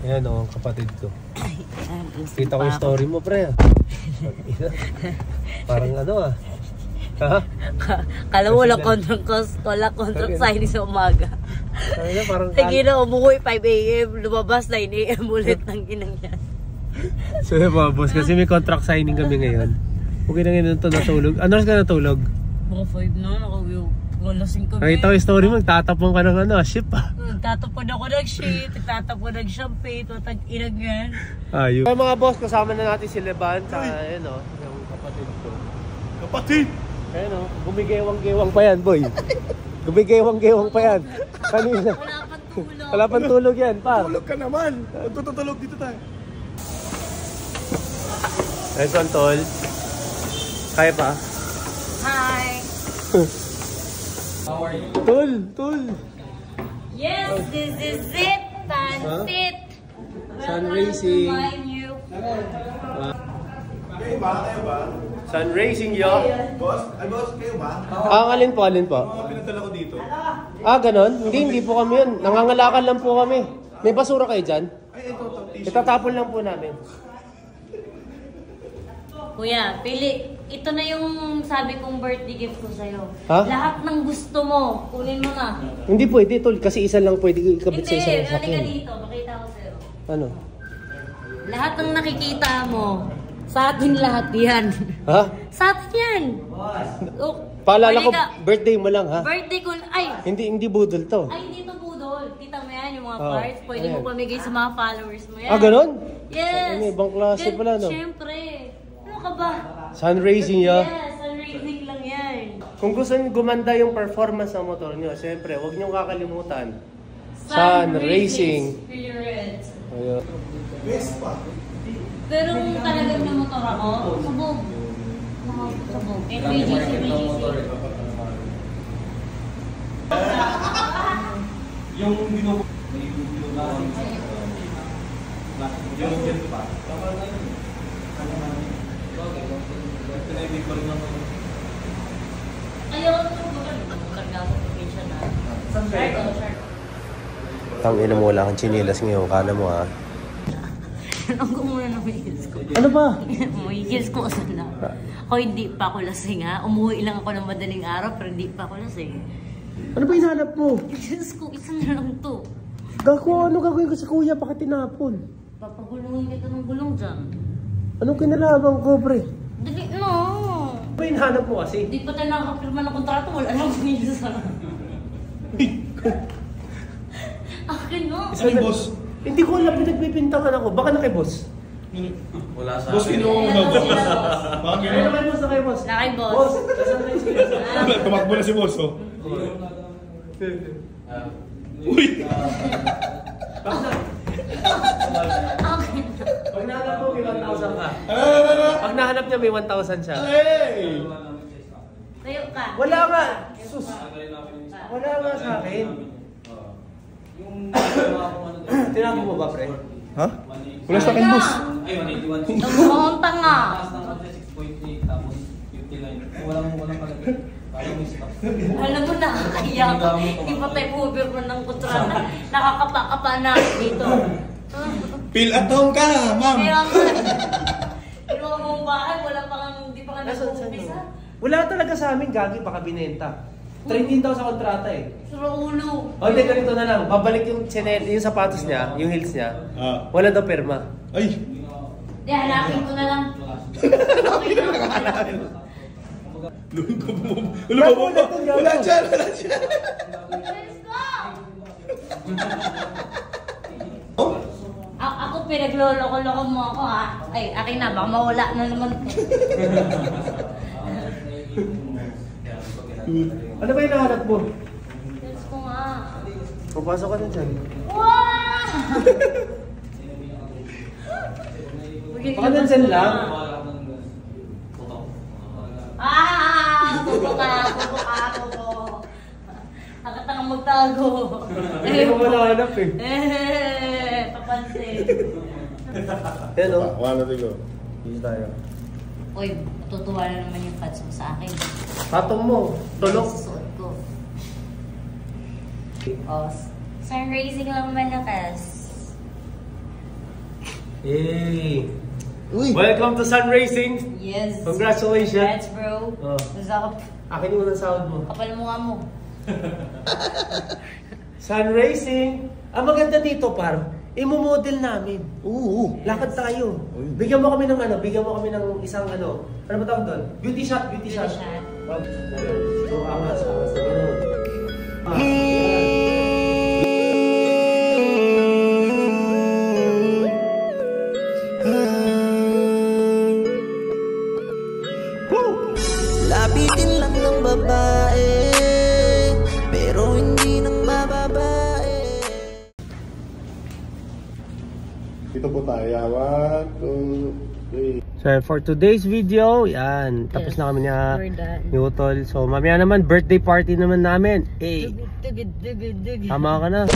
Ayan o, ang kapatid ko. Kita ko yung story mo, pre. Parang ano ah. Ha? Kala mo wala contract signing sa umaga. Parang sige na, umuwi 5 AM, lumabas 9 AM ulit ng inang yan. So yun mga boss, kasi may contract signing kami ngayon. Okay na ngayon ito natulog. Ano ka natulog? Mga 5 na, nakalasing kami. Nakita ko yung story mo, tatapon ka ng ship ah. Tatapon ako ng ship, tatapon ng champagne, tatag-inag yan. Ayun. So mga boss, kasama na natin si Levan, tsaka yun o, yung kapatid ko. Kapatid! Ayun o, gumigewang-gewang pa yan, boy. Gumigewang-gewang pa yan. Kanina. Wala pang tulog. Wala pang tulog yan, par. Tulog ka naman. Magtutulog dito tayo. Ayun, Kontol. Kaya pa? Hi! How are you? Tul! Yes, this is it! Sunset! Sun Racing. Kayo ba? Sun Racing, yo. Boss? Ay, boss, kayo ba? Alin po? Pinadala ko dito. Ganon? Hindi po kami yun. Nangangalakan lang po kami. May basura kayo dyan? Ay, ito, tissue. Itatapon lang po namin. Kuya, pili. Ito na yung sabi kong birthday gift ko sa'yo. Ha? Lahat ng gusto mo, kunin mo na. Hindi pwede, Tol. Kasi isa lang pwede ikabit sa isang Hindi, halika sakyan. dito. Makita ko sa'yo. Ano? Lahat ng nakikita mo, sa atin lahat yan. Ha? Sa atin yan. Oh, Paalala ko, halika. birthday mo lang, ha? Birthday ko, Hindi budol to. ay, hindi to budol. Kita mo yan, yung mga Oh, cards. Pwede mo ayan. pamigay sa mga followers mo yan. Ganon? Yes. Ano, ibang klase pala, no? Siyempre. Ano ka ba? Sun Racing, yo. Yes, sunraising lang yan. Kung gusto nyo gumanda yung performance ng motor nyo, siyempre, huwag nyo kakalimutan. Sun Racing. Spirit. Ayun. Best pa. Pero kung talagang na motor ako, sabog. Sabog. BGC. Yung binubuo. Yung jet pa. Ayaw ko magkarga sa probinsya na. Tangina mo, wala kang chinilas ngayon. Kala mo, ha? Tanong ko muna ng may heels ko. Ano ba? May heels ko kasi na. Ako hindi pa ako lasing ha. Umuwi lang ako ng madaling araw pero hindi pa ako lasing. Ano ba hinahanap mo? Diyos ko, isa na lang to. Ano gagawin ko sa kuya? Bakit tinapon? Papagulungin kita ng gulong dyan. Anong kinalaman ko, pre? Dali no. Ano ba hinahanap mo kasi? Hindi pa tayo nakakapirma ng kontrato. Wala lang heels ha. Akin no. Isa ni boss. Hindi ko alam, pinagpipintangan ako. Baka na kay boss. Wala sa boss, inuong na boss. Bakit Ano na kay boss na kay boss? Na kay boss. Boss, kasama na yung experience. Tumakbo na si boss, oh. Uy! Pag nahanap mo, may 1,000 ka. Pag nahanap niya, may 1,000 siya. Hey! Tayo ka. Wala nga. Sus. Wala nga sa akin. Tinago mo ba, pre? Ha? Wala sa akin, boss. Ang tanga. Alam mo, nakakaya ka. Hindi pa tayo pumirma ng kontrata. Nakakapakapa na dito. Fill at home ka, ma'am. Kaya nga. Pero ang bahay, wala pa nga, hindi pa nga nag-uumpisa. Wala talaga sa amin, gagi, baka binenta. Trending daw sa kontrata eh. Sura ulo. O hindi, ganito na lang. Babalik yung sapatos niya, yung heels niya. Wala daw perma. Ay! Di, hanapin ko na lang. Wala dyan! Let's go! Ako pinagloloko-loko mo ako ha. Ay, akin na, baka mawala na naman. Ano ba yung nahanap mo? Let's go nga. Papasok ka na dyan. Wow! Baka nandyan lang. Tubo ka. Nakatangang magtago. Hindi mo nahanap eh. Papansin. Yan o. Wala na tigo. Dito tayo. Uy, matutuwa na naman yung pads mo sa akin. Patong mo. Tulok. Susuot ko. Sun Racing lang malakas. Yay! Uy! Welcome to Sun Racing! Yes. Congratulations! Congrats, bro. Oh. Masakap. Akin yung unang sahod mo. Kapal mukha mo. Sun Racing! Ang maganda dito, par, imo-model namin. Oo. Lakad tayo. Bigyan mo kami ng isang ano ba tawag doon? Beauty shot, beauty shot. shot. Wag. So, angas na gano'n. Lapitin lang ng babae, pero hindi ng mababae. Dito po tayo. 1, 2, 3. So, for today's video, yan. Tapos na kami We're done. ni Utol. So, mamaya naman, birthday party naman namin. Eh, Dugid. tama ka na.